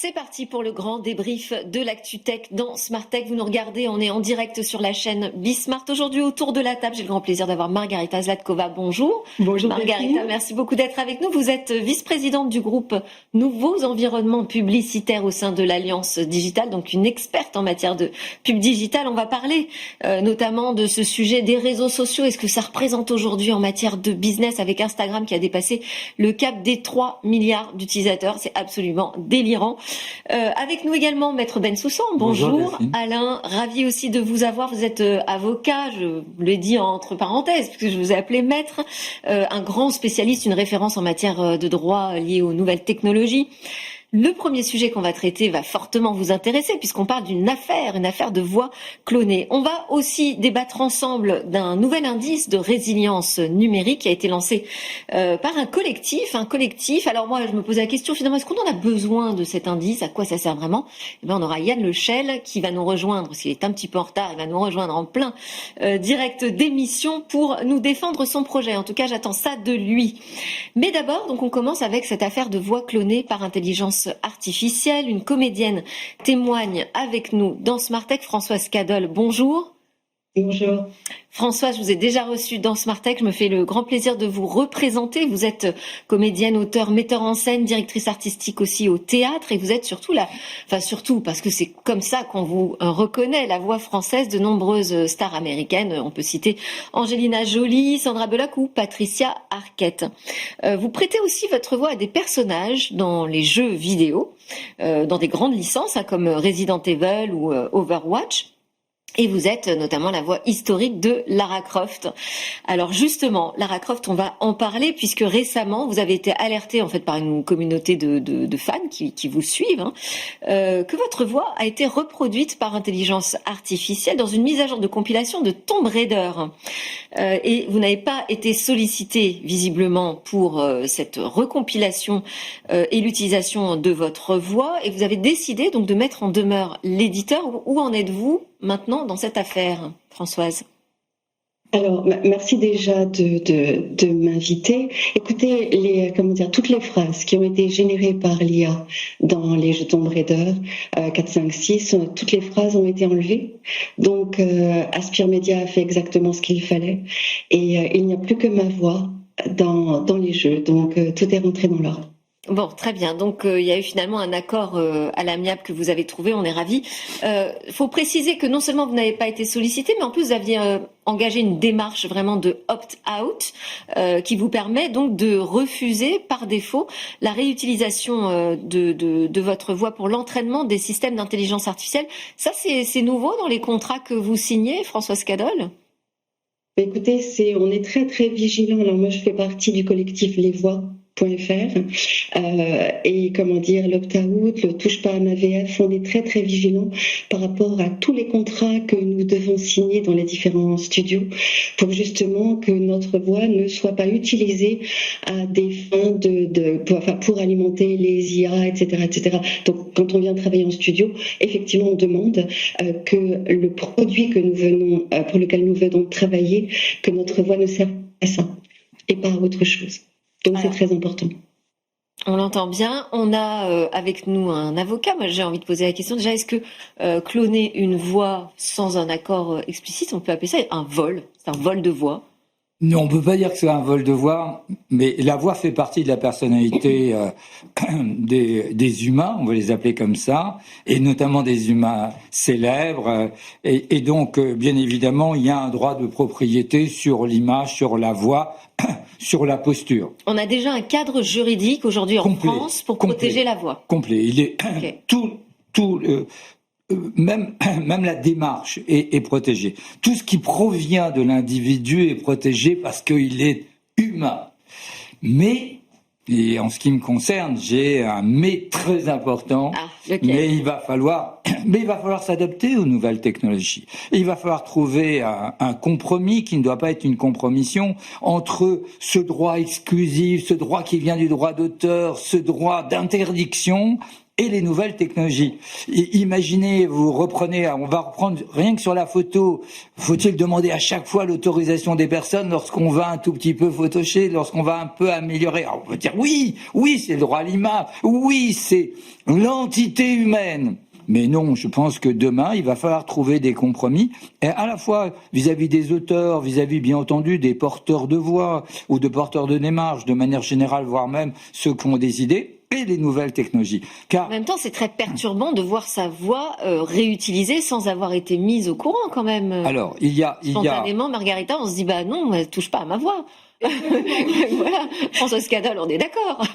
C'est parti pour le grand débrief de l'ActuTech dans Smart Tech. Vous nous regardez, on est en direct sur la chaîne Bismart. Aujourd'hui, autour de la table, j'ai le grand plaisir d'avoir Margarita Zlatkova. Bonjour. Bonjour Margarita, merci beaucoup d'être avec nous. Vous êtes vice-présidente du groupe Nouveaux Environnements Publicitaires au sein de l'Alliance Digitale, donc une experte en matière de pub digitale. On va parler notamment de ce sujet des réseaux sociaux. Est-ce que ça représente aujourd'hui en matière de business avec Instagram qui a dépassé le cap des 3 milliards d'utilisateurs? C'est absolument délirant. Avec nous également Maître Bensoussan. Bonjour Alain, ravi aussi de vous avoir. Vous êtes avocat, je vous l'ai dit entre parenthèses, puisque je vous ai appelé maître, un grand spécialiste, une référence en matière de droit lié aux nouvelles technologies. Le premier sujet qu'on va traiter va fortement vous intéresser puisqu'on parle d'une affaire de voix clonée. On va aussi débattre ensemble d'un nouvel indice de résilience numérique qui a été lancé par un collectif. Alors moi, je me pose la question finalement, est-ce qu'on en a besoin de cet indice? À quoi ça sert vraiment? Eh bien, on aura Yann Lechel qui va nous rejoindre, s'il est un petit peu en retard, il va nous rejoindre en plein direct d'émission pour nous défendre son projet. En tout cas, j'attends ça de lui. Mais d'abord, donc on commence avec cette affaire de voix clonée par intelligence artificielle. Une comédienne témoigne avec nous dans Smart Tech, Françoise Cadol. Bonjour. Bonjour. Françoise, je vous ai déjà reçu dans Smart Tech. Je me fais le grand plaisir de vous représenter. Vous êtes comédienne, auteure, metteur en scène, directrice artistique aussi au théâtre et vous êtes surtout surtout parce que c'est comme ça qu'on vous reconnaît, la voix française de nombreuses stars américaines. On peut citer Angelina Jolie, Sandra Bullock ou Patricia Arquette. Vous prêtez aussi votre voix à des personnages dans les jeux vidéo, dans des grandes licences comme Resident Evil ou Overwatch. Et vous êtes notamment la voix historique de Lara Croft. Alors justement, Lara Croft, on va en parler puisque récemment, vous avez été alertée en fait par une communauté de fans qui vous suivent, que votre voix a été reproduite par intelligence artificielle dans une mise à jour de compilation de Tomb Raider. Et vous n'avez pas été sollicité visiblement pour cette recompilation et l'utilisation de votre voix. Et vous avez décidé donc de mettre en demeure l'éditeur. Où en êtes-vous maintenant dans cette affaire, Françoise? Alors, merci déjà de m'inviter. Écoutez, toutes les phrases qui ont été générées par l'IA dans les jeux Tomb Raider 4, 5, 6, toutes les phrases ont été enlevées. Donc, Aspire Media a fait exactement ce qu'il fallait. Et il n'y a plus que ma voix dans les jeux. Donc, tout est rentré dans l'ordre. Bon, très bien. Donc, il y a eu finalement un accord à l'amiable que vous avez trouvé. On est ravis. Faut préciser que non seulement vous n'avez pas été sollicité, mais en plus vous aviez engagé une démarche vraiment de opt-out qui vous permet donc de refuser par défaut la réutilisation de votre voix pour l'entraînement des systèmes d'intelligence artificielle. Ça, c'est nouveau dans les contrats que vous signez, Françoise Cadol? Écoutez, on est très très vigilant. Alors moi, je fais partie du collectif Les Voix. Et l'opt-out, le touche pas à ma VF, on est très très vigilant par rapport à tous les contrats que nous devons signer dans les différents studios pour justement que notre voix ne soit pas utilisée à des fins pour alimenter les IA, etc. Donc quand on vient travailler en studio, effectivement on demande que le produit que pour lequel nous venons travailler, que notre voix ne serve à ça et pas à autre chose. Donc c'est très important. On l'entend bien. On a avec nous un avocat. Moi, j'ai envie de poser la question. Déjà, est-ce que cloner une voix sans un accord explicite, on peut appeler ça un vol? C'est un vol de voix? Non, on peut pas dire que c'est un vol de voix, mais la voix fait partie de la personnalité des humains, on va les appeler comme ça, et notamment des humains célèbres. Et donc, bien évidemment, il y a un droit de propriété sur l'image, sur la voix, sur la posture. On a déjà un cadre juridique aujourd'hui en France pour protéger la voix. Complet. Il est même la démarche est protégée. Tout ce qui provient de l'individu est protégé parce qu'il est humain. Mais, et en ce qui me concerne, j'ai un mais très important. Mais il va falloir s'adapter aux nouvelles technologies. Et il va falloir trouver un compromis qui ne doit pas être une compromission entre ce droit exclusif, ce droit qui vient du droit d'auteur, ce droit d'interdiction et les nouvelles technologies. Imaginez, on va reprendre rien que sur la photo, faut-il demander à chaque fois l'autorisation des personnes lorsqu'on va un tout petit peu photocher, lorsqu'on va un peu améliorer? Alors on peut dire oui, c'est le droit à l'image, oui, c'est l'entité humaine. Mais non, je pense que demain, il va falloir trouver des compromis, et à la fois vis-à-vis des auteurs, vis-à-vis bien entendu des porteurs de voix ou de porteurs de démarches, de manière générale, voire même ceux qui ont des idées, et les nouvelles technologies. En même temps, c'est très perturbant de voir sa voix réutilisée sans avoir été mise au courant quand même. Alors, spontanément, Margarita, on se dit non, elle touche pas à ma voix. Voilà, Françoise Cadol, on est d'accord.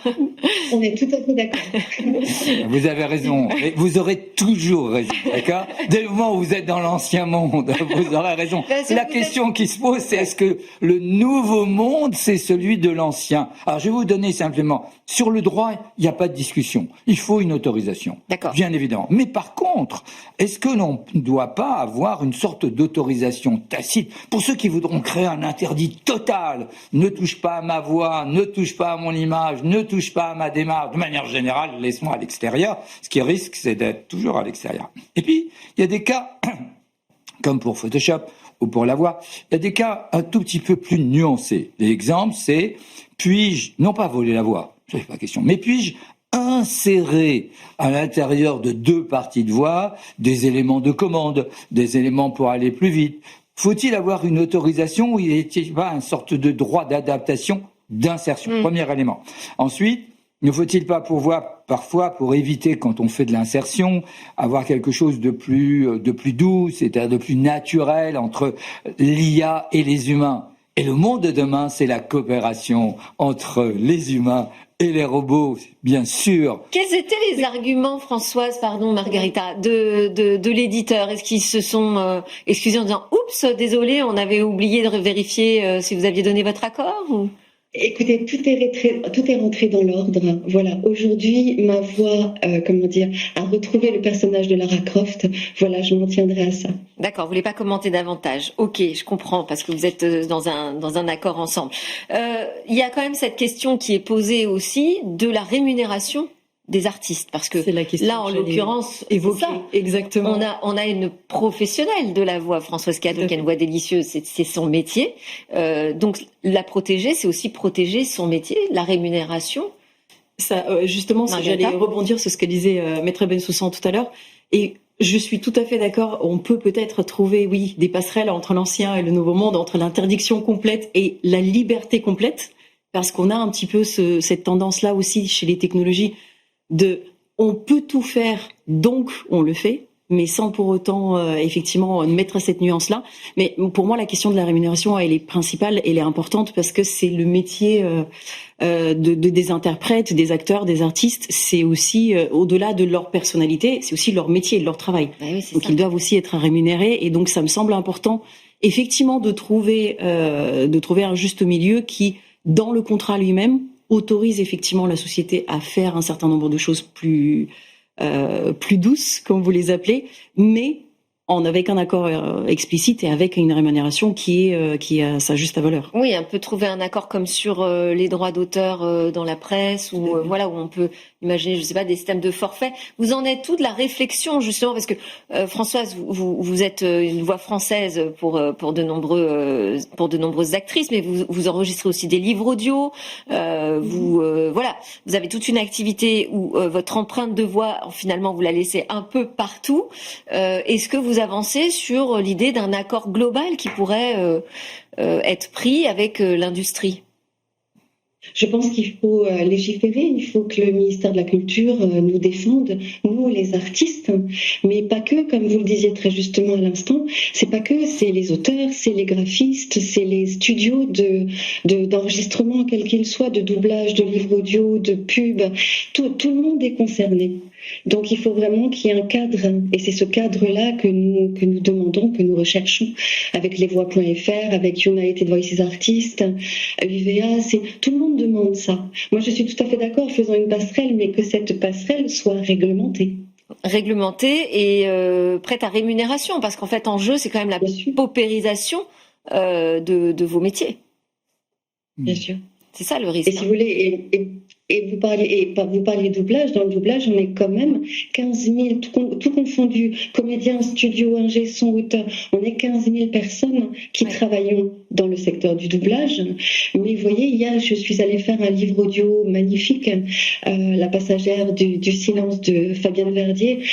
On est tout à fait d'accord. Vous avez raison, mais vous aurez toujours raison, d'accord? Dès le moment où vous êtes dans l'ancien monde, vous aurez raison. La question qui se pose, c'est est-ce que le nouveau monde, c'est celui de l'ancien? Alors, je vais vous donner simplement, sur le droit, il n'y a pas de discussion. Il faut une autorisation. D'accord. Bien évidemment. Mais par contre, est-ce que l'on ne doit pas avoir une sorte d'autorisation tacite pour ceux qui voudront créer un interdit total? Ne touche pas à ma voix, ne touche pas à mon image, ne touche pas à ma démarche. De manière générale, laisse-moi à l'extérieur. Ce qui risque, c'est d'être toujours à l'extérieur. Et puis, il y a des cas, comme pour Photoshop ou pour la voix, il y a des cas un tout petit peu plus nuancés. L'exemple, c'est, puis-je, non pas voler la voix, c'est pas question, mais puis-je insérer à l'intérieur de deux parties de voix des éléments de commande, des éléments pour aller plus vite? Faut-il avoir une autorisation ou il n'y a pas une sorte de droit d'adaptation, d'insertion? Premier élément. Ensuite, ne faut-il pas parfois, pour éviter, quand on fait de l'insertion, avoir quelque chose de plus doux, c'est-à-dire de plus naturel entre l'IA et les humains? Et le monde de demain, c'est la coopération entre les humains et les robots, bien sûr. Quels étaient les arguments, Margarita, de l'éditeur? Est-ce qu'ils se sont excusés en disant « Oups, désolé, on avait oublié de vérifier si vous aviez donné votre accord » ou... Écoutez, tout est rentré dans l'ordre. Voilà, aujourd'hui, ma voix, a retrouvé le personnage de Lara Croft. Voilà, je m'en tiendrai à ça. D'accord, vous voulez pas commenter davantage. Ok, je comprends, parce que vous êtes dans un accord ensemble. Il y a quand même cette question qui est posée aussi de la rémunération des artistes, parce que là, en l'occurrence, évoqué exactement. On a une professionnelle de la voix, Françoise Cadol, qui a une voix délicieuse, c'est son métier. Donc la protéger, c'est aussi protéger son métier, la rémunération. Ça, justement, j'allais rebondir sur ce que disait Maître Bensoussan tout à l'heure, et je suis tout à fait d'accord. On peut peut-être trouver, oui, des passerelles entre l'ancien et le nouveau monde, entre l'interdiction complète et la liberté complète, parce qu'on a un petit peu cette tendance-là aussi chez les technologies. On peut tout faire, donc on le fait, mais sans pour autant effectivement mettre cette nuance-là. Mais pour moi, la question de la rémunération, elle est principale, elle est importante parce que c'est le métier des interprètes, des acteurs, des artistes. C'est aussi au-delà de leur personnalité, c'est aussi leur métier, leur travail. Oui, donc ils doivent aussi être rémunérés, et donc ça me semble important, effectivement, de trouver un juste milieu qui, dans le contrat lui-même, autorise effectivement la société à faire un certain nombre de choses plus douces, comme vous les appelez, mais avec un accord explicite et avec une rémunération qui a sa juste valeur. Oui, on peut trouver un accord comme sur les droits d'auteur dans la presse, ou voilà, où on peut imaginer, je sais pas, des systèmes de forfait. Vous en êtes où de la réflexion, justement, parce que Françoise, vous êtes une voix française pour de nombreuses actrices, mais vous enregistrez aussi des livres audio. Voilà, vous avez toute une activité où votre empreinte de voix, finalement, vous la laissez un peu partout. Est-ce que vous avancez sur l'idée d'un accord global qui pourrait être pris avec l'industrie? Je pense qu'il faut légiférer, il faut que le ministère de la Culture nous défende, nous les artistes, mais pas que, comme vous le disiez très justement à l'instant, c'est pas que, c'est les auteurs, c'est les graphistes, c'est les studios d'enregistrement, quel qu'il soit, de doublage, de livres audio, de pub, tout le monde est concerné. Donc il faut vraiment qu'il y ait un cadre, et c'est ce cadre-là que nous demandons, que nous recherchons avec lesvoix.fr, avec United Voices Artists, UVA, tout le monde demande ça. Moi je suis tout à fait d'accord, faisant une passerelle, mais que cette passerelle soit réglementée. Réglementée et prête à rémunération, parce qu'en fait en jeu c'est quand même la paupérisation de vos métiers. Bien sûr. C'est ça le risque. Et si vous voulez, Et vous parliez doublage. Dans le doublage, on est quand même 15 000, tout confondu, comédiens, studio, ingé son, auteur. On est 15 000 personnes qui travaillons dans le secteur du doublage. Mais vous voyez, hier, je suis allée faire un livre audio magnifique, La passagère du silence de Fabienne Verdier.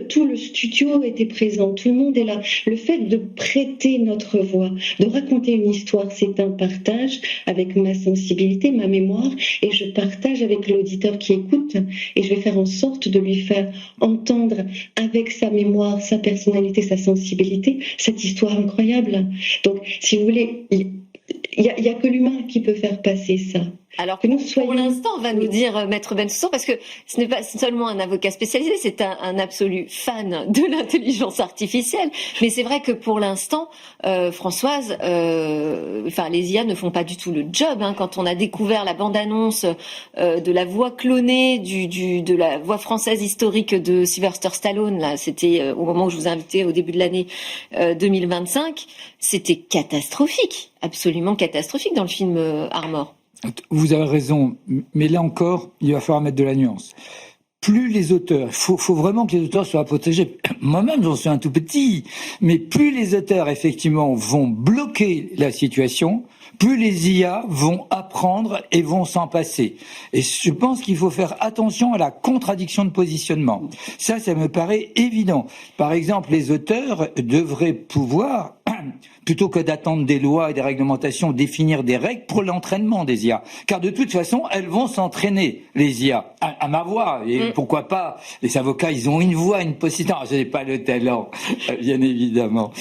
Tout le studio était présent, tout le monde est là. Le fait de prêter notre voix, de raconter une histoire, c'est un partage avec ma sensibilité, ma mémoire, et je partage avec l'auditeur qui écoute, et je vais faire en sorte de lui faire entendre avec sa mémoire, sa personnalité, sa sensibilité, cette histoire incroyable. Donc, si vous voulez, il y a que l'humain qui peut faire passer ça. Alors que nous soyons... pour l'instant, on va nous dire Maître Bensoussan, parce que ce n'est pas seulement un avocat spécialisé, c'est un absolu fan de l'intelligence artificielle. Mais c'est vrai que pour l'instant, Françoise, les IA ne font pas du tout le job. Quand on a découvert la bande-annonce de la voix clonée de la voix française historique de Sylvester Stallone, là, c'était au moment où je vous invitais au début de l'année 2025, c'était catastrophique, absolument catastrophique dans le film Armor. Vous avez raison, mais là encore, il va falloir mettre de la nuance. Plus les auteurs, il faut vraiment que les auteurs soient protégés. Moi-même, j'en suis un tout petit, mais plus les auteurs, effectivement, vont bloquer la situation, plus les IA vont apprendre et vont s'en passer. Et je pense qu'il faut faire attention à la contradiction de positionnement. Ça me paraît évident. Par exemple, les auteurs devraient pouvoir, plutôt que d'attendre des lois et des réglementations, définir des règles pour l'entraînement des IA. Car de toute façon, elles vont s'entraîner, les IA, à ma voix. Et pourquoi pas, les avocats, ils ont une voix, une possibilité. Je n'ai pas le talent, bien évidemment.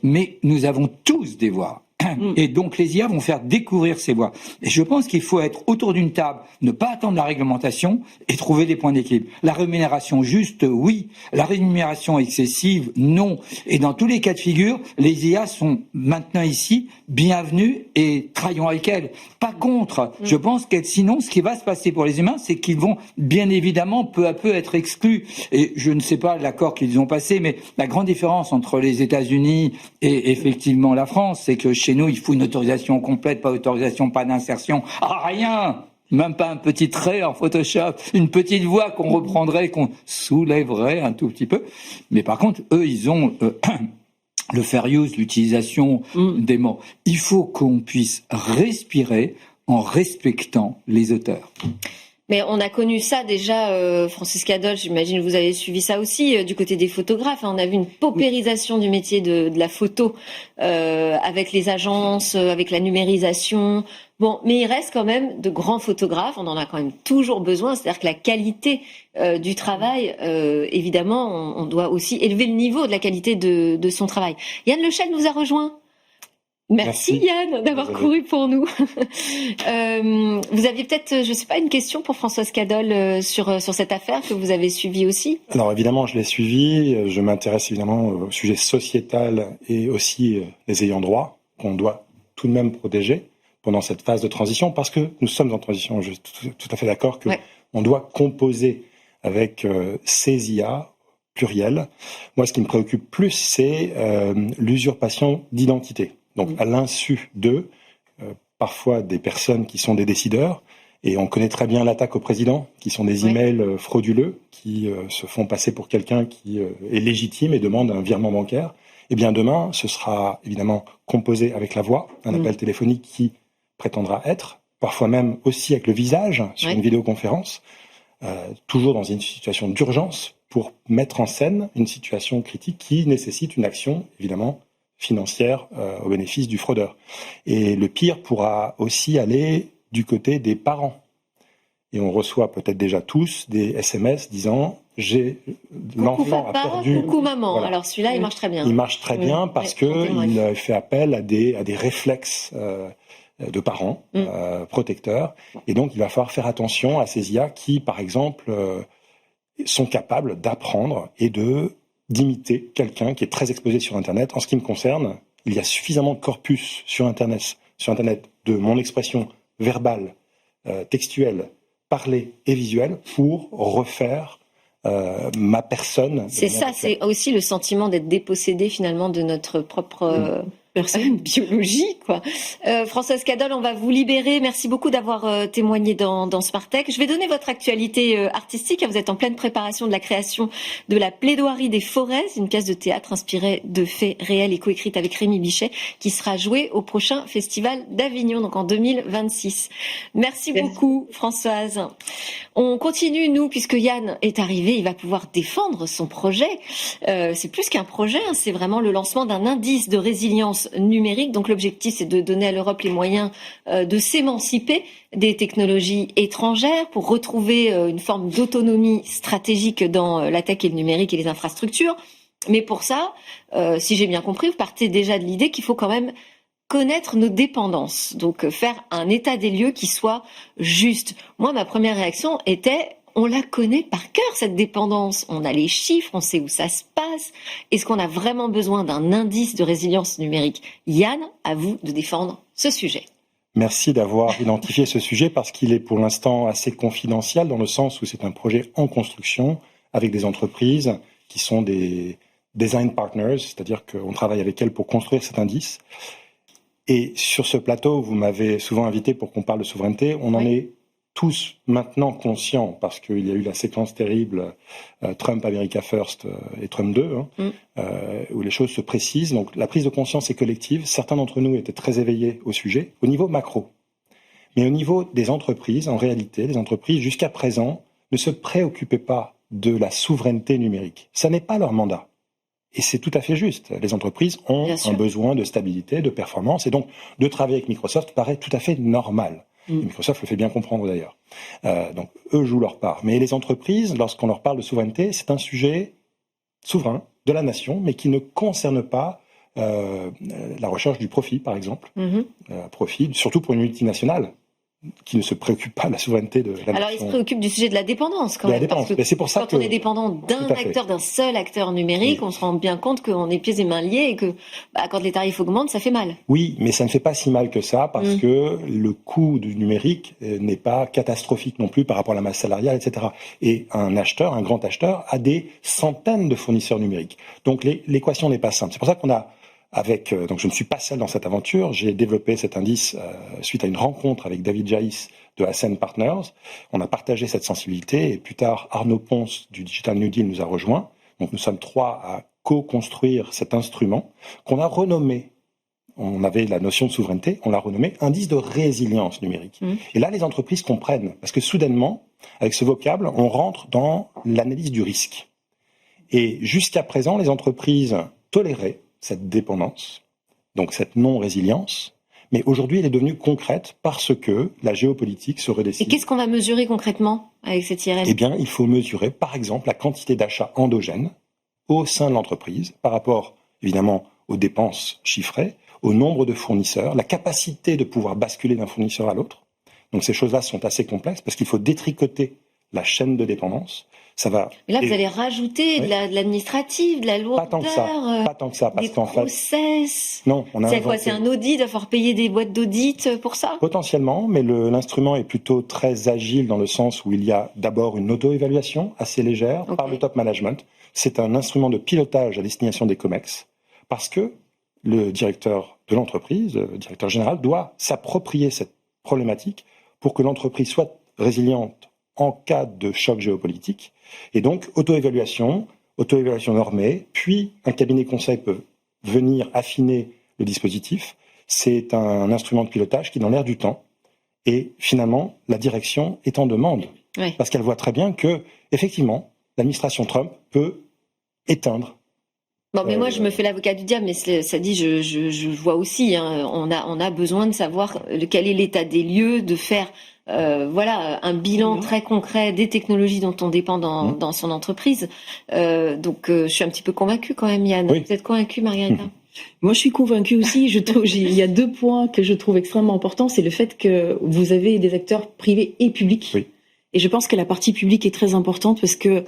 Mais nous avons tous des voix. Et donc les IA vont faire découvrir ces voies. Et je pense qu'il faut être autour d'une table, ne pas attendre la réglementation et trouver des points d'équilibre. La rémunération juste, oui. La rémunération excessive, non. Et dans tous les cas de figure, les IA sont maintenant ici, bienvenues et travaillons avec elles. Pas contre. Je pense que sinon, ce qui va se passer pour les humains, c'est qu'ils vont bien évidemment peu à peu être exclus. Et je ne sais pas l'accord qu'ils ont passé, mais la grande différence entre les États-Unis et effectivement la France, c'est que chez nous, il faut une autorisation complète, pas autorisation, pas d'insertion, rien, même pas un petit trait en Photoshop, une petite voix qu'on reprendrait, qu'on soulèverait un tout petit peu. Mais par contre, eux, ils ont le fair use, l'utilisation des mots. Il faut qu'on puisse respirer en respectant les auteurs. Mais on a connu ça déjà, Francis Cadol, j'imagine que vous avez suivi ça aussi, du côté des photographes. On a vu une paupérisation du métier de la photo, avec les agences, avec la numérisation. Bon, mais il reste quand même de grands photographes, on en a quand même toujours besoin. C'est-à-dire que la qualité du travail, évidemment, on doit aussi élever le niveau de la qualité de son travail. Yann Lechesne nous a rejoint. Merci Yann d'avoir couru pour nous. Vous aviez peut-être, je sais pas, une question pour Françoise Cadol sur cette affaire que vous avez suivie aussi. Alors évidemment, je l'ai suivie. Je m'intéresse évidemment au sujet sociétal et aussi les ayants droit qu'on doit tout de même protéger pendant cette phase de transition, parce que nous sommes en transition. Je suis tout à fait d'accord que on doit composer avec ces IA pluriels. Moi, ce qui me préoccupe plus, c'est l'usurpation d'identité. Donc, à l'insu d'eux, parfois des personnes qui sont des décideurs, et on connaît très bien l'attaque au président, qui sont des emails frauduleux, qui se font passer pour quelqu'un qui est légitime et demande un virement bancaire. Eh bien, demain, ce sera évidemment composé avec la voix, un appel téléphonique qui prétendra être, parfois même aussi avec le visage, sur une vidéoconférence, toujours dans une situation d'urgence, pour mettre en scène une situation critique qui nécessite une action, évidemment, financière au bénéfice du fraudeur. Et le pire pourra aussi aller du côté des parents. Et on reçoit peut-être déjà tous des SMS disant « l'enfant a perdu... » Coucou maman, voilà. Alors celui-là, il marche très bien. Il marche très bien parce qu'il fait appel à des réflexes de parents protecteurs. Et donc, il va falloir faire attention à ces IA qui, par exemple, sont capables d'apprendre et d'imiter quelqu'un qui est très exposé sur Internet. En ce qui me concerne, il y a suffisamment de corpus sur Internet de mon expression verbale, textuelle, parlée et visuelle pour refaire ma personne. C'est ça, c'est aussi le sentiment d'être dépossédé finalement de notre propre Personne. Biologie, quoi. Françoise Cadol, on va vous libérer. Merci beaucoup d'avoir témoigné dans Smart Tech. Je vais donner votre actualité artistique. Vous êtes en pleine préparation de la création de La Plaidoirie des forêts, une pièce de théâtre inspirée de faits réels et coécrite avec Rémi Bichet, qui sera jouée au prochain Festival d'Avignon, donc en 2026. Merci beaucoup, Françoise. On continue, nous, puisque Yann est arrivé, il va pouvoir défendre son projet. C'est plus qu'un projet, hein, c'est vraiment le lancement d'un indice de résilience numérique. Donc l'objectif, c'est de donner à l'Europe les moyens de s'émanciper des technologies étrangères pour retrouver une forme d'autonomie stratégique dans la tech et le numérique et les infrastructures. Mais pour ça, si j'ai bien compris, vous partez déjà de l'idée qu'il faut quand même connaître nos dépendances. Donc faire un état des lieux qui soit juste. Moi, ma première réaction était: on la connaît par cœur, cette dépendance. On a les chiffres, on sait où ça se passe. Est-ce qu'on a vraiment besoin d'un indice de résilience numérique? Yann, à vous de défendre ce sujet. Merci d'avoir identifié ce sujet parce qu'il est pour l'instant assez confidentiel dans le sens où c'est un projet en construction avec des entreprises qui sont des design partners, c'est-à-dire qu'on travaille avec elles pour construire cet indice. Et sur ce plateau, vous m'avez souvent invité pour qu'on parle de souveraineté. On en est tous maintenant conscients, parce qu'il y a eu la séquence terrible Trump America First et Trump 2, où les choses se précisent. Donc la prise de conscience est collective. Certains d'entre nous étaient très éveillés au sujet, au niveau macro. Mais au niveau des entreprises, en réalité, les entreprises jusqu'à présent ne se préoccupaient pas de la souveraineté numérique. Ça n'est pas leur mandat. Et c'est tout à fait juste. Les entreprises ont un besoin de stabilité, de performance, et donc de travailler avec Microsoft paraît tout à fait normal. Et Microsoft le fait bien comprendre d'ailleurs. Donc eux jouent leur part. Mais les entreprises, lorsqu'on leur parle de souveraineté, c'est un sujet souverain de la nation, mais qui ne concerne pas la recherche du profit, par exemple. Profit, surtout pour une multinationale qui ne se préoccupe pas de la souveraineté de la nation. Alors, il se préoccupe du sujet de la dépendance, quand même. Parce que c'est pour ça quand on est dépendant d'un acteur, d'un seul acteur numérique, on se rend bien compte qu'on est pieds et mains liés et que quand les tarifs augmentent, ça fait mal. Oui, mais ça ne fait pas si mal que ça parce que le coût du numérique n'est pas catastrophique non plus par rapport à la masse salariale, etc. Et un acheteur, un grand acheteur, a des centaines de fournisseurs numériques. Donc l'équation n'est pas simple. C'est pour ça qu'on a donc je ne suis pas seul dans cette aventure. J'ai développé cet indice suite à une rencontre avec David Jaïs de Ascend Partners. On a partagé cette sensibilité et plus tard, Arnaud Ponce du Digital New Deal nous a rejoints. Donc nous sommes 3 à co-construire cet instrument qu'on a renommé. On avait la notion de souveraineté, on l'a renommé indice de résilience numérique. Et là, les entreprises comprennent parce que soudainement, avec ce vocable, on rentre dans l'analyse du risque. Et jusqu'à présent, les entreprises toléraient cette dépendance, donc cette non-résilience, mais aujourd'hui elle est devenue concrète parce que la géopolitique se redessine. Et qu'est-ce qu'on va mesurer concrètement avec cette IRM ? Eh bien, il faut mesurer par exemple la quantité d'achats endogènes au sein de l'entreprise par rapport évidemment aux dépenses chiffrées, au nombre de fournisseurs, la capacité de pouvoir basculer d'un fournisseur à l'autre. Donc ces choses-là sont assez complexes parce qu'il faut détricoter la chaîne de dépendance. Ça va. Mais là, vous allez rajouter de l'administratif, de la lourdeur. Pas tant que ça, parce qu'en fait. Process. Non, on a. C'est quoi ? C'est un audit, il va falloir payer des boîtes d'audit pour ça ? Potentiellement, mais l'instrument est plutôt très agile dans le sens où il y a d'abord une auto-évaluation assez légère par le top management. C'est un instrument de pilotage à destination des COMEX parce que le directeur de l'entreprise, le directeur général, doit s'approprier cette problématique pour que l'entreprise soit résiliente en cas de choc géopolitique. Et donc, auto-évaluation normée, puis un cabinet conseil peut venir affiner le dispositif. C'est un instrument de pilotage qui est dans l'air du temps. Et finalement, la direction est en demande. Parce qu'elle voit très bien que, effectivement, l'administration Trump peut éteindre. Bon, mais moi, je me fais l'avocat du diable, mais ça dit, je vois aussi, hein, on a besoin de savoir quel est l'état des lieux, de faire un bilan très concret des technologies dont on dépend dans son entreprise. Donc, je suis un petit peu convaincue quand même, Yann. Vous êtes convaincue, Margarita ? Moi, je suis convaincue aussi. Il y a 2 points que je trouve extrêmement importants. C'est le fait que vous avez des acteurs privés et publics. Oui. Et je pense que la partie publique est très importante parce que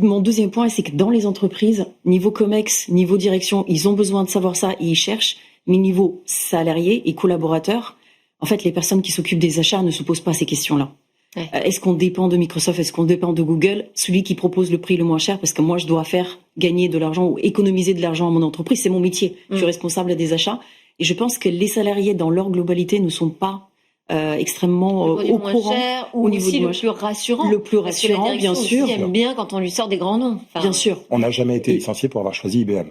mon deuxième point, c'est que dans les entreprises, niveau COMEX, niveau direction, ils ont besoin de savoir ça et ils cherchent. Mais niveau salariés et collaborateurs, en fait, les personnes qui s'occupent des achats ne se posent pas ces questions-là. Ouais. Est-ce qu'on dépend de Microsoft? Est-ce qu'on dépend de Google? Celui qui propose le prix le moins cher, parce que moi, je dois faire gagner de l'argent ou économiser de l'argent à mon entreprise. C'est mon métier. Je suis responsable des achats. Et je pense que les salariés, dans leur globalité, ne sont pas extrêmement au courant. Cher, ou au niveau aussi du le plus rassurant. Le plus rassurant, bien sûr. Ils aiment bien quand on lui sort des grands noms. Enfin, Bien sûr. On n'a jamais été licencié pour avoir choisi IBM.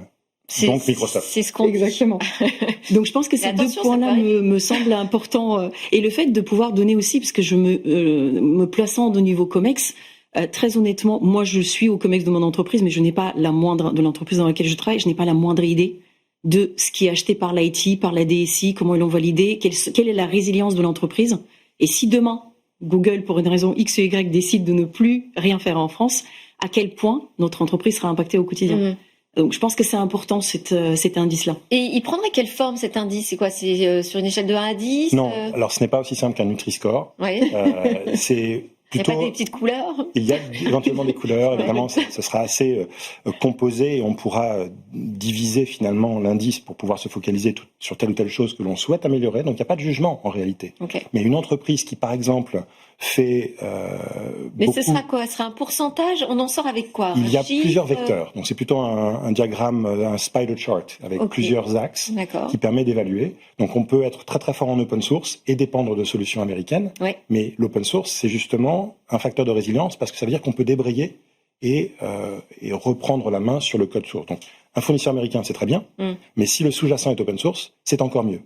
Donc Microsoft. C'est ce qu'on dit. Exactement. Donc je pense que ces deux points-là me semblent importants. Et le fait de pouvoir donner aussi, parce que je me plaçant au niveau COMEX, très honnêtement, moi je suis au COMEX de mon entreprise, mais je n'ai pas la moindre, de l'entreprise dans laquelle je travaille, je n'ai pas la moindre idée de ce qui est acheté par l'IT, par la DSI, comment ils l'ont validé, quelle est la résilience de l'entreprise. Et si demain, Google, pour une raison X ou Y, décide de ne plus rien faire en France, à quel point notre entreprise sera impactée au quotidien. Donc je pense que c'est important cet indice-là. Et il prendrait quelle forme cet indice? C'est quoi? C'est sur une échelle de 1 à 10? Non, alors ce n'est pas aussi simple qu'un Nutri-Score. Oui. C'est plutôt... Il n'y a pas des petites couleurs? Il y a éventuellement des couleurs, évidemment, ce sera assez composé et on pourra diviser finalement l'indice pour pouvoir se focaliser sur telle ou telle chose que l'on souhaite améliorer. Donc il n'y a pas de jugement en réalité. Okay. Mais une entreprise qui, par exemple, fait Mais beaucoup... ce sera quoi? Ce sera un pourcentage? On en sort avec quoi? Il y a plusieurs vecteurs. Donc c'est plutôt un diagramme, un spider chart avec plusieurs axes qui permet d'évaluer. Donc on peut être très très fort en open source et dépendre de solutions américaines. Ouais. Mais l'open source, c'est justement un facteur de résilience parce que ça veut dire qu'on peut débrayer et reprendre la main sur le code source. Donc un fournisseur américain, c'est très bien. Mais si le sous-jacent est open source, c'est encore mieux.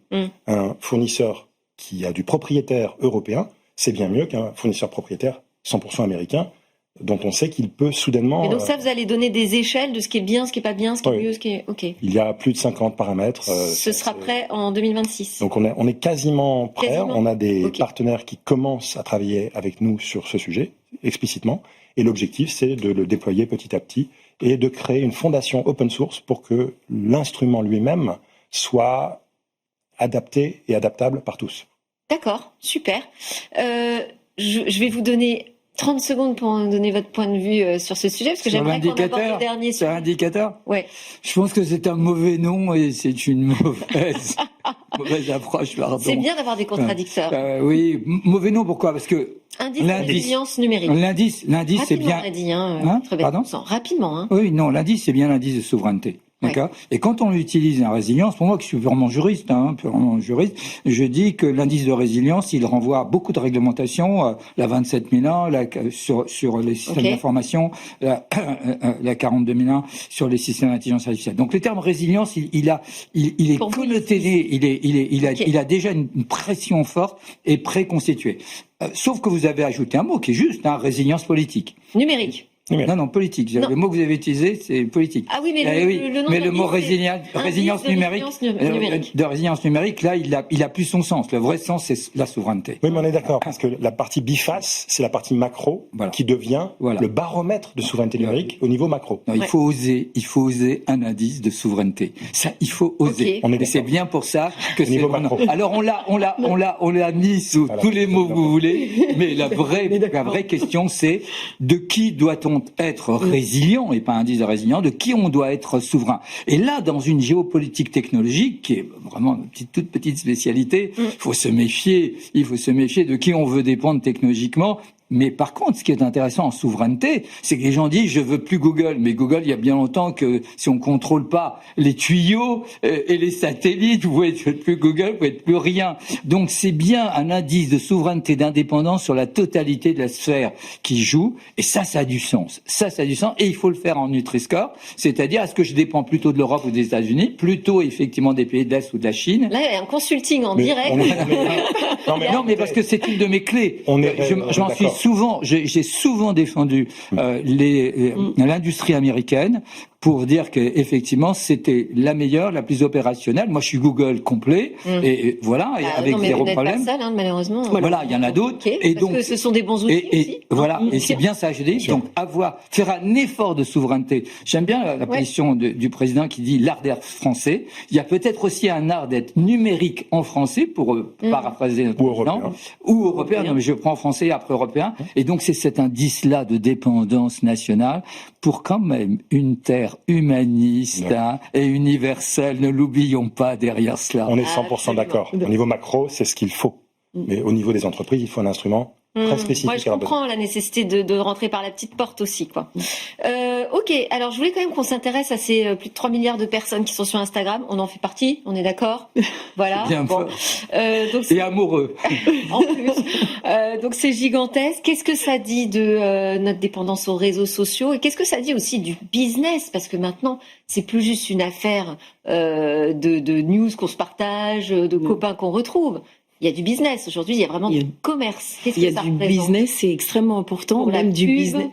Un fournisseur qui a du propriétaire européen, c'est bien mieux qu'un fournisseur propriétaire 100% américain, dont on sait qu'il peut soudainement... Et donc ça, vous allez donner des échelles de ce qui est bien, ce qui est pas bien, ce qui est mieux, ce qui est... Ok. Il y a plus de 50 paramètres. Ce sera prêt en 2026. Donc on est quasiment prêt. On a des partenaires qui commencent à travailler avec nous sur ce sujet, explicitement. Et l'objectif, c'est de le déployer petit à petit et de créer une fondation open source pour que l'instrument lui-même soit adapté et adaptable par tous. D'accord, super. Je vais vous donner 30 secondes pour donner votre point de vue sur ce sujet, parce que j'aimerais qu'on aborde le dernier sujet. C'est un indicateur? Ouais. Je pense que c'est un mauvais nom et c'est une mauvaise approche, pardon. C'est bien d'avoir des contradicteurs. Oui, mauvais nom, pourquoi? Parce que indice de résilience numérique. L'indice, c'est bien... Pardon? Rapidement, hein. Oui, non, l'indice, c'est bien l'indice de souveraineté. D'accord. Et quand on utilise la résilience, pour moi qui suis purement juriste, je dis que l'indice de résilience, il renvoie à beaucoup de réglementations, la 27001, sur les systèmes d'information, la 42001 sur les systèmes d'intelligence artificielle. Donc le terme résilience, il est connoté, il a déjà une pression forte et préconstituée. Sauf que vous avez ajouté un mot qui est juste, résilience politique. Numérique. Non, politique. Le mot que vous avez utilisé, c'est politique. Ah oui, mais le mot résilience numérique, là, il a plus son sens. Le vrai sens, c'est la souveraineté. Oui, mais on est d'accord, parce que la partie biface, c'est la partie macro qui devient le baromètre de souveraineté numérique au niveau macro. Non, il faut oser un indice de souveraineté. Ça, il faut oser. Et c'est bien pour ça que c'est macro. Alors on l'a mis sous tous les mots que vous voulez, mais la vraie question, c'est de qui doit-on être résilient et pas indice de résilience, de qui on doit être souverain. Et là, dans une géopolitique technologique qui est vraiment une toute petite spécialité, il faut se méfier de qui on veut dépendre technologiquement. Mais par contre, ce qui est intéressant en souveraineté, c'est que les gens disent « je veux plus Google ». Mais Google, il y a bien longtemps que si on contrôle pas les tuyaux et les satellites, vous pouvez être plus Google, vous pouvez être plus rien. Donc c'est bien un indice de souveraineté, d'indépendance sur la totalité de la sphère qui joue. Et ça a du sens. Ça a du sens. Et il faut le faire en Nutri-Score. C'est-à-dire, est-ce que je dépends plutôt de l'Europe ou des États-Unis, plutôt effectivement des pays de l'Est ou de la Chine? Là, il y a un consulting en direct. Non, mais parce que c'est une de mes clés. J'ai souvent défendu l'industrie américaine pour dire que effectivement c'était la meilleure, la plus opérationnelle. Moi, je suis Google complet et voilà, et avec zéro problème. Vous n'êtes pas seul, malheureusement. Voilà, il y en a d'autres. Et donc, parce que ce sont des bons outils aussi. Voilà, et c'est bien ça, je dis. Donc, faire un effort de souveraineté. J'aime bien la position du président qui dit l'art d'être français. Il y a peut-être aussi un art d'être numérique en français, pour paraphraser notre président, ou européen. Non, mais je prends français après européen. Et donc, c'est cet indice-là de dépendance nationale pour quand même une terre humaniste et universelle. Ne l'oublions pas derrière cela. On est 100% d'accord. Au niveau macro, c'est ce qu'il faut. Mais au niveau des entreprises, il faut un instrument très spécifiques. Moi, je comprends la nécessité de rentrer par la petite porte aussi, quoi. Ok, alors je voulais quand même qu'on s'intéresse à ces plus de 3 milliards de personnes qui sont sur Instagram. On en fait partie, on est d'accord? Voilà. Bien bon. Donc, et amoureux. En plus. Donc c'est gigantesque. Qu'est-ce que ça dit de notre dépendance aux réseaux sociaux et qu'est-ce que ça dit aussi du business? Parce que maintenant, c'est plus juste une affaire de news qu'on se partage, de copains qu'on retrouve. Il y a du business. Aujourd'hui, il y a vraiment du commerce. Qu'est-ce que ça représente? Il y a du business, c'est extrêmement important. Pour même du business.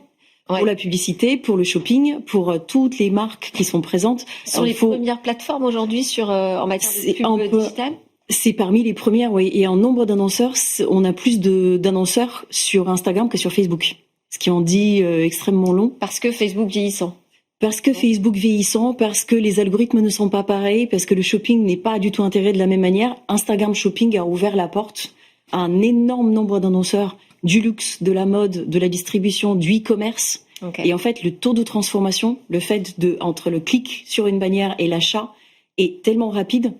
Ouais. Pour la publicité, pour le shopping, pour toutes les marques qui sont présentes. Sur les premières plateformes aujourd'hui en matière de pub digitale? C'est parmi les premières, oui. Et en nombre d'annonceurs, on a plus d'annonceurs sur Instagram que sur Facebook. Ce qui en dit extrêmement long. Parce que Facebook vieillissant. Parce que Facebook vieillissant, parce que les algorithmes ne sont pas pareils, parce que le shopping n'est pas du tout intégré de la même manière. Instagram Shopping a ouvert la porte à un énorme nombre d'annonceurs du luxe, de la mode, de la distribution, du e-commerce. Okay. Et en fait, le taux de transformation, le fait entre le clic sur une bannière et l'achat est tellement rapide.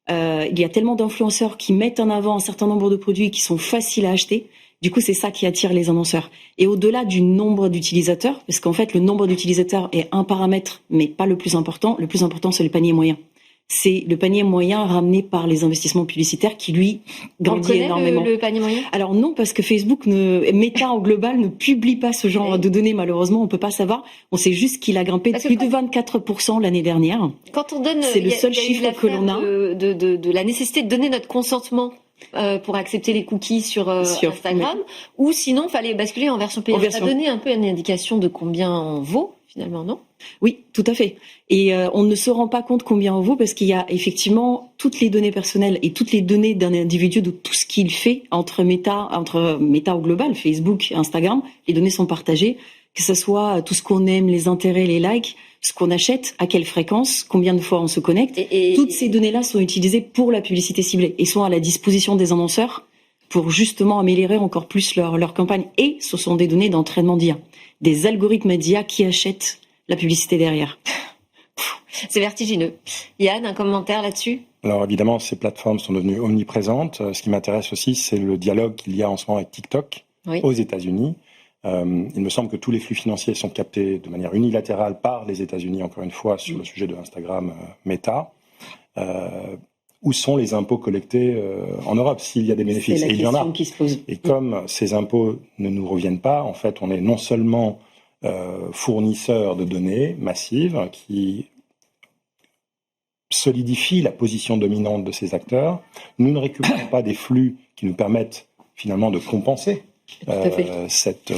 Il y a tellement d'influenceurs qui mettent en avant un certain nombre de produits qui sont faciles à acheter. Du coup, c'est ça qui attire les annonceurs. Et au-delà du nombre d'utilisateurs, parce qu'en fait, le nombre d'utilisateurs est un paramètre, mais pas le plus important. Le plus important, c'est le panier moyen. C'est le panier moyen ramené par les investissements publicitaires qui, lui, grandit énormément. Le panier moyen? Alors non, parce que Facebook, Meta au global, ne publie pas ce genre de données, malheureusement. On peut pas savoir. On sait juste qu'il a grimpé de plus de 24% l'année dernière. Quand on donne, c'est le seul chiffre que l'on a. De la nécessité de donner notre consentement pour accepter les cookies sur Instagram, ou sinon, fallait basculer en version payante. Ça donnait un peu une indication de combien on vaut, finalement, non? Oui, tout à fait. Et on ne se rend pas compte combien on vaut parce qu'il y a effectivement toutes les données personnelles et toutes les données d'un individu de tout ce qu'il fait entre Meta au global, Facebook, Instagram. Les données sont partagées, que ce soit tout ce qu'on aime, les intérêts, les likes, ce qu'on achète, à quelle fréquence, combien de fois on se connecte. Toutes ces données-là sont utilisées pour la publicité ciblée et sont à la disposition des annonceurs pour justement améliorer encore plus leur campagne. Et ce sont des données d'entraînement d'IA, des algorithmes d'IA qui achètent la publicité derrière. C'est vertigineux. Yann, un commentaire là-dessus? Alors évidemment, ces plateformes sont devenues omniprésentes. Ce qui m'intéresse aussi, c'est le dialogue qu'il y a en ce moment avec TikTok aux États-Unis. Il me semble que tous les flux financiers sont captés de manière unilatérale par les États-Unis, encore une fois, sur le sujet de Instagram Meta. Où sont les impôts collectés en Europe s'il y a des bénéfices? C'est la question qui se pose. Et comme ces impôts ne nous reviennent pas, en fait, on est non seulement fournisseur de données massives qui solidifient la position dominante de ces acteurs, nous ne récupérons pas des flux qui nous permettent finalement de compenser cette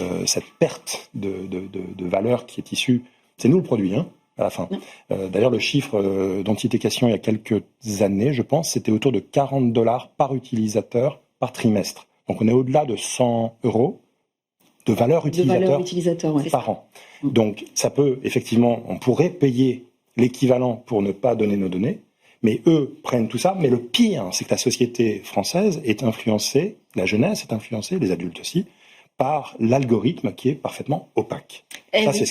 perte de valeur qui est issue. C'est nous le produit, à la fin. D'ailleurs, le chiffre dont il était question il y a quelques années, je pense, c'était autour de $40 par utilisateur par trimestre. Donc on est au-delà de 100 € de valeur utilisateur par an. Donc ça peut, effectivement, on pourrait payer l'équivalent pour ne pas donner nos données, mais eux prennent tout ça. Mais le pire, c'est que la société française est influencée, la jeunesse est influencée, les adultes aussi, par l'algorithme qui est parfaitement opaque.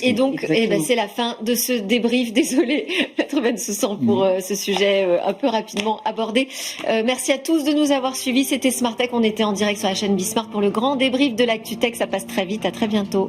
Et donc, c'est la fin de ce débrief. Désolé, Maître Bensoussan, pour ce sujet un peu rapidement abordé. Merci à tous de nous avoir suivis. C'était Smart Tech. On était en direct sur la chaîne Bismart pour le grand débrief de l'ActuTech. Ça passe très vite. À très bientôt.